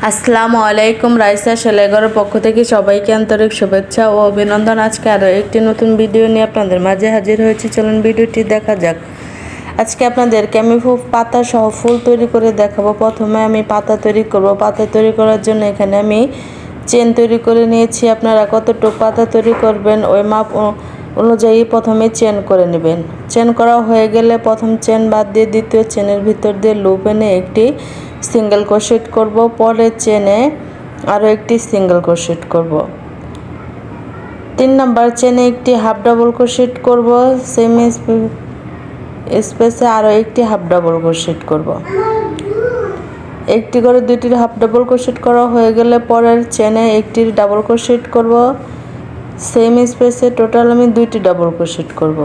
আসসালামু আলাইকুম। রাইসা সেলাইঘরের পক্ষ থেকে সবাইকে আন্তরিক শুভেচ্ছা ও অভিনন্দন। আজকে আরও একটি নতুন ভিডিও নিয়ে আপনাদের মাঝে হাজির হয়েছি। চলুন ভিডিওটি দেখা যাক। আজকে আপনাদেরকে আমি পাতা সহ ফুল তৈরি করে দেখাবো। প্রথমে আমি পাতা তৈরি করব। পাতা তৈরি করার জন্য এখানে আমি চেন তৈরি করে নিয়েছি। আপনারা কতটুকু পাতা তৈরি করবেন ওই মাপ অনুযায়ী প্রথমে চেন করে নেবেন। চেন করা হয়ে গেলে প্রথম চেন বাদ দিয়ে দ্বিতীয় চেনের ভিতর দিয়ে লুপ এনে একটি সিঙ্গেল ক্রোশেট করব। পরের চেনে আরও একটি সিঙ্গেল ক্রোশেট করব। 3 নাম্বার চেনে একটি হাফ ডাবল ক্রোশেট করব। সেম স্পেসে আরও একটি হাফ ডাবল ক্রোশেট করব। একটি করে দুইটি হাফ ডাবল ক্রোশেট করা হয়ে গেলে পরের চেনে একটি ডাবল ক্রোশেট করব। সেম স্পেসে টোটাল আমি 2টি ডাবল ক্রোশেট করব।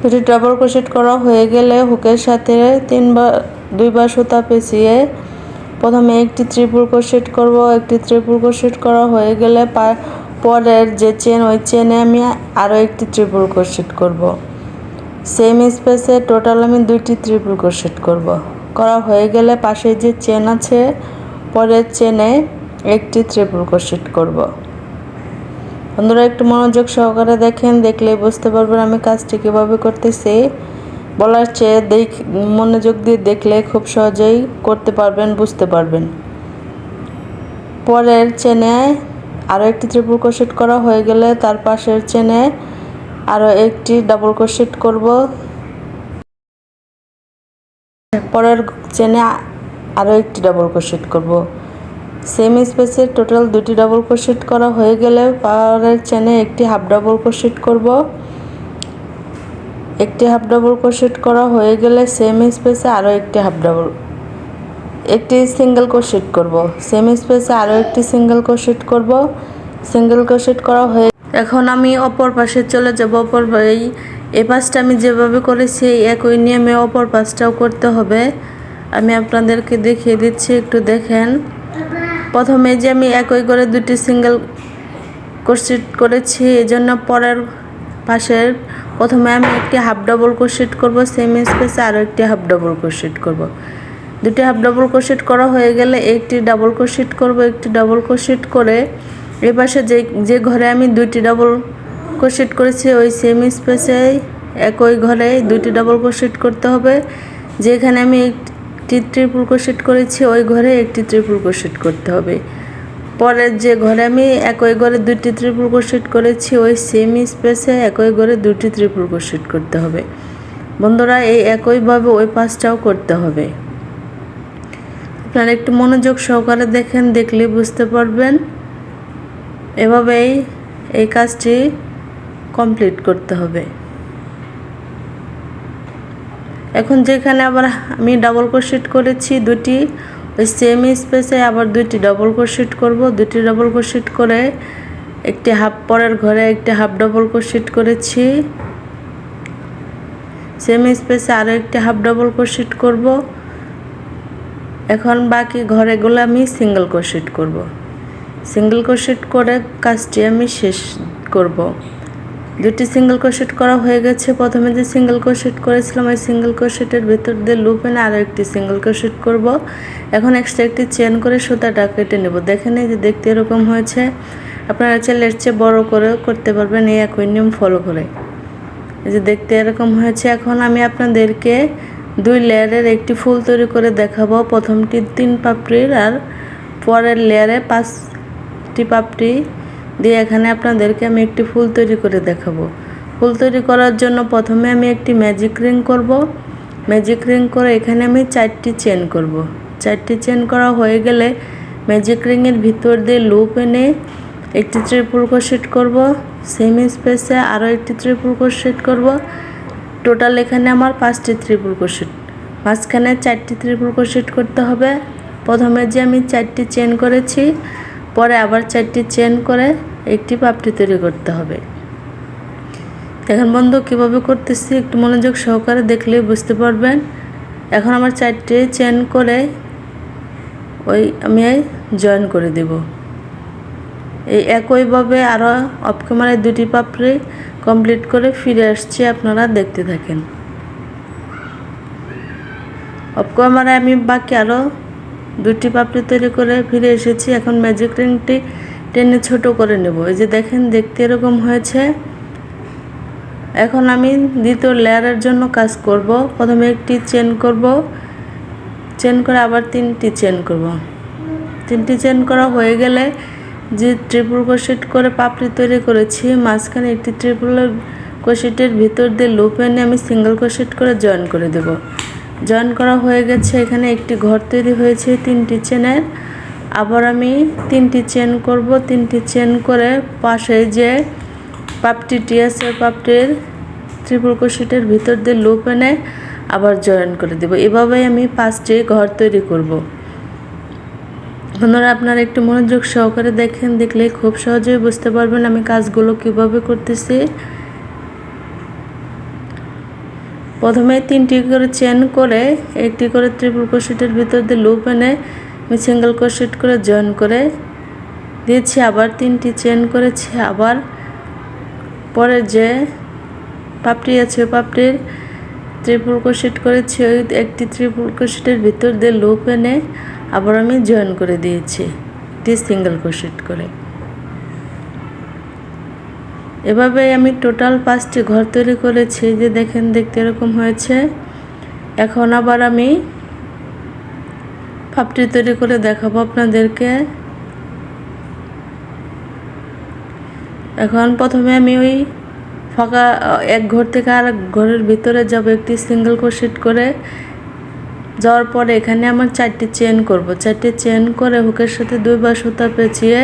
2টি ডাবল ক্রোশেট করা হয়ে গেলে হুকের সাথে 2বার সুতা পেঁচিয়ে প্রথমে একটি ট্রিপল ক্রোশেট করব। একটি ট্রিপল ক্রোশেট করা হয়ে গেলে পরের যে চেন ওই চেনে আমি আরও একটি ট্রিপল ক্রোশেট করব। সেম স্পেসে টোটাল আমি 2টি ট্রিপল ক্রোশেট করব। করা হয়ে গেলে পাশে যে চেন আছে পরের চেনে একটি ট্রিপল ক্রোশেট করব। বন্ধুরা একটু মনোযোগ সহকারে দেখেন, দেখলেই বুঝতে পারবেন আমি কাজটি কীভাবে করতেছি। বলার চেয়ে মনোযোগ দিয়ে দেখলে খুব সহজেই করতে পারবেন, বুঝতে পারবেন। পরের চেনে আরও একটি ট্রিপল ক্রোশেট করা হয়ে গেলে তার পাশের চেনে আরও একটি ডাবল ক্রোশেট করব। পরের চেনে আরও একটি ডাবল ক্রোশেট করব। সেম স্পেসে টোটাল 2টি ডাবল ক্রোশেট করা হয়ে গেলে পরের চেনে একটি হাফ ডাবল ক্রোশেট করব। একটি হাফ ডাবল ক্রোশেট করা হয়ে গেলে সেম স্পেসে আরও একটি সিঙ্গেল ক্রোশেট করব। সেম স্পেসে আরও একটি সিঙ্গেল ক্রোশেট করব। সিঙ্গেল ক্রোশেট করা হয়ে এখন আমি অপর পাশে চলে যাব। এই পাশটা আমি যেভাবে করেছি একই নিয়মে অপর পাশটাও করতে হবে। আমি আপনাদেরকে দেখিয়ে দিচ্ছি, একটু দেখেন। প্রথমে যে আমি একই করে 2টি সিঙ্গেল ক্রোশেট করেছি, এজন্য পরের পাশের প্রথমে আমি একটি হাফ ডাবল ক্রোশেট করব। সেম স্পেসে আরও একটি হাফ ডাবল ক্রোশেট করব। 2টি হাফ ডাবল ক্রোশেট করা হয়ে গেলে একটি ডাবল ক্রোশেট করব। একটি ডাবল ক্রোশেট করে এই পাশে যে ঘরে আমি 2টি ডাবল ক্রোশেট করেছি ওই সেম স্পেসে একই ঘরে 2টি ডাবল ক্রোশেট করতে হবে। যেখানে আমি একটি ট্রিপল ক্রোশেট করেছি ওই ঘরে একটি ট্রিপল ক্রোশেট করতে হবে। পরের যে ঘরে আমি একই ঘরে 2টি ট্রিপল ক্রোশেট করেছি ওই সেম স্পেসে একই ঘরে 2টি ট্রিপল ক্রোশেট করতে হবে। বন্ধুরা এই একইভাবে ওই পাশটাও করতে হবে। আপনারা একটু মনোযোগ সহকারে দেখেন, দেখলে বুঝতে পারবেন। এভাবেই এই কাজটি কমপ্লিট করতে হবে। এখন যেখানে আবার আমি ডাবল ক্রোশেট করেছি 2টি, ওই সেম স্পেসে আবার 2টি ডাবল ক্রোশেট করব। 2টি ডাবল ক্রোশেট করে একটি হাফ পরের ঘরে একটি হাফ ডাবল ক্রোশেট করেছি। সেম স্পেসে আরও একটি হাফ ডাবল ক্রোশেট করব। এখন বাকি ঘরেগুলো আমি সিঙ্গেল ক্রোশেট করব। সিঙ্গেল ক্রোশেট করে কাজটি আমি শেষ করব। 2টি সিঙ্গেল ক্রোশেট করা হয়ে গেছে। প্রথমে যে সিঙ্গেল ক্রোশেট করেছিলাম ওই সিঙ্গেল ক্রোশেটের ভেতর দিয়ে লুপ এনে আরও একটি সিঙ্গেল ক্রোশেট করব। এখন এক্সট্রা একটি চেন করে সুতাটা কেটে নেব। দেখেন এই যে দেখতে এরকম হয়েছে। আপনারা চাইলে এর চেয়ে বড় করে করতে পারবেন এই একই নিয়ম ফলো করে। এই যে দেখতে এরকম হয়েছে। এখন আমি আপনাদেরকে 2 লেয়ারের একটি ফুল তৈরি করে দেখাবো। প্রথমটি 3 পাপড়ির আর পরের লেয়ারে 5টি পাপড়ি দিয়ে এখানে আপনাদেরকে আমি একটি ফুল তৈরি করে দেখাবো। ফুল তৈরি করার জন্য প্রথমে আমি একটি ম্যাজিক রিং করব। ম্যাজিক রিং করে এখানে আমি 4টি চেন করব। 4টি চেন করা হয়ে গেলে ম্যাজিক রিংয়ের ভিতর দিয়ে লুপ এনে একটি ট্রিপল ক্রোশেট করব। সেম স্পেসে আরও একটি ট্রিপল ক্রোশেট করব। টোটাল এখানে আমার 5টি ট্রিপল ক্রোশেট, মাঝখানে 4টি ট্রিপল ক্রোশেট করতে হবে। প্রথমে যে আমি 4টি চেন করেছি পরে আবার 4টি চেন করে একটি পাপড়ি তৈরি করতে হবে। দেখেন বন্ধু কীভাবে করতেছি, একটু মনোযোগ সহকারে দেখলেই বুঝতে পারবেন। এখন আমার 4টি চেন করে আমি জয়েন করে দেব। এই একইভাবে আরও অফ ক্যামেরায় 2টি পাপড়ি কমপ্লিট করে ফিরে আসছি, আপনারা দেখতে থাকেন। অফ ক্যামেরায় আমি বাকি আরও 2টি পাপড়ি তৈরি করে ফিরে এসেছি। এখন ম্যাজিক রিংটি টেনে ছোট করে নেব। এই যে দেখেন দেখতে এরকম হয়েছে। এখন আমি দ্বিতীয় লেয়ারের জন্য কাজ করব। প্রথমে একটি চেন করব, চেন করে আবার 3টি চেন করব। 3টি চেন করা হয়ে গেলে যে ট্রিপল ক্রোশেট করে পাপড়ি তৈরি করেছি, মাঝখানে একটি ট্রিপল ক্রোশেটের ভিতর দিয়ে লুপ এনে আমি সিঙ্গেল ক্রোশেট করে জয়েন করে দেব। জয়েন করা হয়ে গেছে। এখানে একটি ঘর তৈরি হয়েছে 3টি চেনের। আবার আমি 3টি চেন করব। 3টি চেন করে পাশে যে পাপড়িটি আছে পাপড়ির ট্রিপল ক্রোশেটের ভিতর দিয়ে লুপ এনে আবার জয়েন করে দেব। এভাবেই আমি 5টি ঘর তৈরি করব। বন্ধুরা আপনারা একটু মনোযোগ সহকারে দেখেন, দেখলে খুব সহজেই বুঝতে পারবেন আমি কাজগুলো কিভাবে করতেছি। প্রথমে 3টি করে চেন করে একটি করে ট্রিপল ক্রোশেটের ভিতর দিয়ে লুপ এনে আমি সিঙ্গেল ক্রোশেট করে জয়েন করে দিয়েছি। আবার 3টি চেন করেছি। আবার পরে যে পাপড়ি আছে পাপড়ির ট্রিপল ক্রোশেট করেছি, ওই একটি ট্রিপল ক্রোশেটের ভিতর দিয়ে লুপ এনে আবার আমি জয়েন করে দিয়েছি একটি সিঙ্গেল ক্রোশেট করে। এভাবে আমি টোটাল 5টি ঘর তৈরি করেছি। যে দেখেন দেখতে এরকম হয়েছে। এখন আবার আমি পাপড়ি তৈরি করে দেখাবো আপনাদেরকে। এখন প্রথমে আমি ওই ফাঁকা এক ঘর থেকে আর এক ঘরের ভিতরে যাব, একটি সিঙ্গেল ক্রোশেট করে যাওয়ার পরে এখানে আমার 4টি চেন করব। 4টি চেন করে হুকের সাথে 2বার সুতা পেঁচিয়ে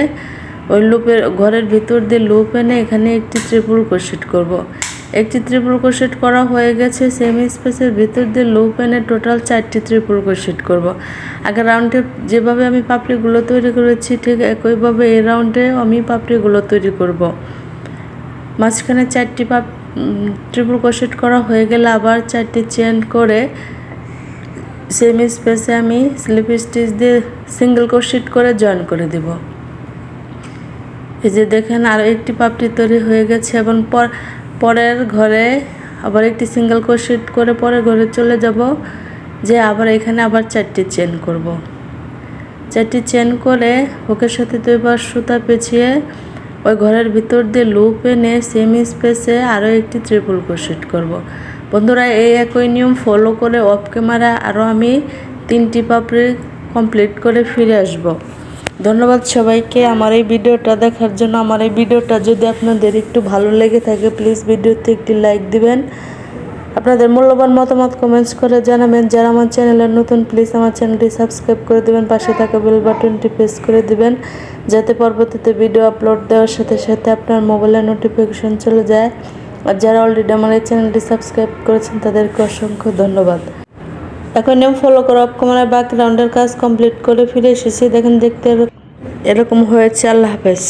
ওই লুপের ঘরের ভিতর দিয়ে লুপ এনে এখানে একটি ট্রিপল ক্রোশেট করব। একটি ট্রিপল ক্রোশেট করা হয়ে গেছে। সেম স্পেসের ভিতর দিয়ে লুপ এনে টোটাল 4টি ট্রিপল ক্রোশেট করব। আগে রাউন্ডে যেভাবে আমি পাপড়িগুলো তৈরি করেছি ঠিক একইভাবে এই রাউন্ডে আমি পাপড়িগুলো তৈরি করব। মাঝখানে 4টি ট্রিপল ক্রোশেট করা হয়ে গেলে আবার 4টি চেন করে সেম স্পেসে আমি স্লিপ স্টিচ দিয়ে সিঙ্গেল ক্রোশেট করে জয়েন করে দেব। এই যে দেখেন আরও একটি পাপড়ি তৈরি হয়ে গেছে। এবং পরের ঘরে আবার একটি সিঙ্গেল ক্রোশেট করে পরের ঘরে চলে যাব, যে আবার এখানে আবার 4টি চেন করব। 4টি চেন করে হুকের সাথে 2বার সুতা পেঁচিয়ে ওই ঘরের ভিতর দিয়ে লুপ এনে সেম স্পেসে আরও একটি ট্রিপল ক্রোশেট করব। বন্ধুরা এই একই নিয়ম ফলো করে অফ ক্যামেরা আরও আমি 3টি পাপড়ি কমপ্লিট করে ফিরে আসব। ধন্যবাদ সবাইকে আমার এই ভিডিওটা দেখার জন্য। আমার এই ভিডিওটা যদি আপনাদের একটু ভালো লেগে থাকে প্লিজ ভিডিওতে একটি লাইক দিবেন। আপনাদের মূল্যবান মতামত কমেন্টস করে জানাবেন। যারা আমার চ্যানেলে নতুন প্লিজ আমার চ্যানেলটি সাবস্ক্রাইব করে দেবেন, পাশে থাকা বেল বাটনটি প্রেস করে দিবেন যাতে পরবর্তীতে ভিডিও আপলোড দেওয়ার সাথে সাথে আপনার মোবাইলে নোটিফিকেশন চলে যায়। আর যারা অলরেডি আমার এই চ্যানেলটি সাবস্ক্রাইব করেছেন তাদেরকে অসংখ্য ধন্যবাদ। এখন নিয়ম ফলো করে অফ ক্যামেরায় ব্যাকগ্রাউন্ডের কাজ কমপ্লিট করে ফিরে এসেছি। দেখেন দেখতে এরকম হয়েছে। আল্লাহ হাফেজ।